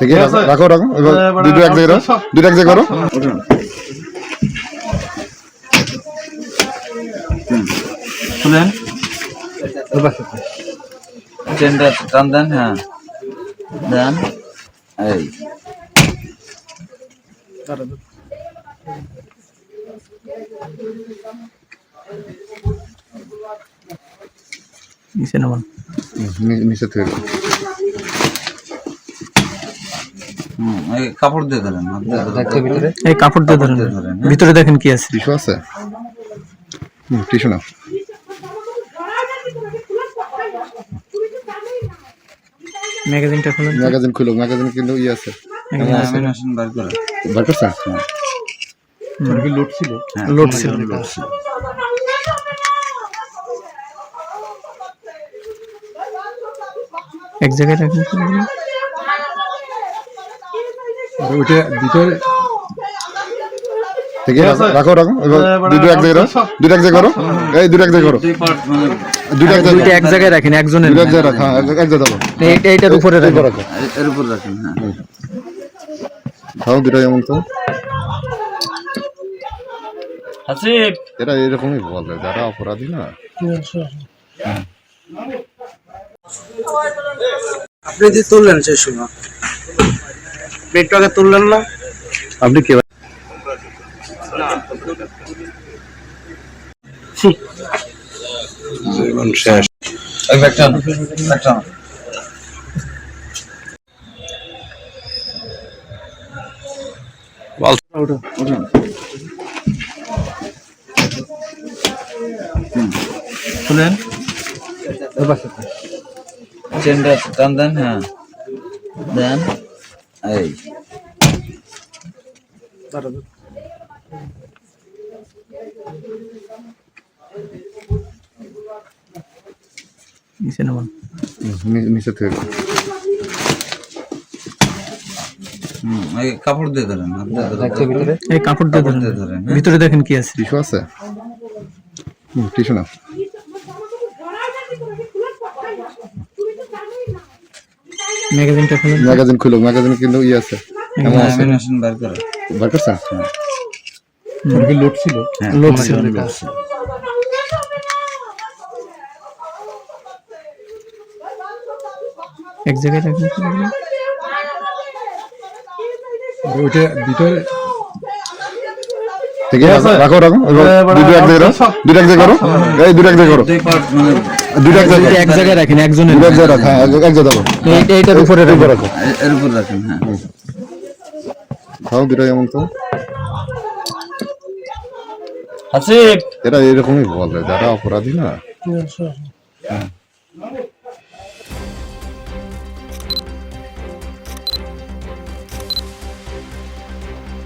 থেকে রাখো রাখো এবার দুটো এক জায়গায় রাখো, দুটো এক জায়গায় করো। খুলেন চেনটা টান দেন, হ্যাঁ দেন, এই নিচে নামান, নিচে থেকে এই কাপড় দিয়ে ধরেন, ভিতরে এই কাপড় দিয়ে ধরেন, ভিতরে দেখেন কি আছে। টিস্যু আছে, টিস্যু না, ম্যাগাজিনটা খুলেন, ম্যাগাজিন খুলো, ম্যাগাজিন কিন্তু ইয়ে আছে, বার করে বার করছে লোড ছিল, লোড ছিল। এক জায়গায় রাখেন, ওইটা ভিতরে থেকে রাখো রাখো এবার দুটো এক জায়গায় রাখো, দুটো এক জায়গায় করো, এই দুটো এক জায়গায় করো, দুটো এক দুইটা এক জায়গায় রাখেন, একজনের দুটো এক জায়গায় রাখো, এক জায়গায় দাও, এইটার উপরে রাখেন, এর উপর রাখেন, হ্যাঁ খাও দুটো এমন তো হাসিব এরা এরকমই বলে যারা অপরাধী না। আপনি যে তুললেন সেই সময় একটু আগে তুললেন না আপনি কে জীবন শেষ। এই ব্যাগটা ব্যাগটা উঠুন খুলেন চেনটা টান দেন, হ্যাঁ দেন, এই নিচে নামান, নিচে থেকে এই কাপড় দিয়ে ধরেন, ভিতরে এই কাপড় দিয়ে ধরেন, ভিতরে দেখেন কি আছে। টিস্যু আছে, টিস্যু না, ম্যাগাজিনটা খুলেন, ম্যাগাজিন খুলো, ম্যাগাজিন কিন্তু ইয়ে আছে, বার করে বার করছে লোড ছিল, লোড ছিল। এক জায়গায় রাখেন, ওইটা ভিতরে থেকে রাখো রাখো এবার দুটো এক জায়গায় রাখো, দুটো এক জায়গায় করো, এই দুটো এক জায়গায় করো, দুটো এক জায়গায় এক জায়গায় রাখেন, একজনের দুটো এক জায়গায় রাখো, এক জায়গায় দাও, এইটার উপরে রাখো, এর উপর রাখেন, হ্যাঁ খাও দুটো এমন তো হাসিব এরা এরকমই বলে যারা অপরাধী না।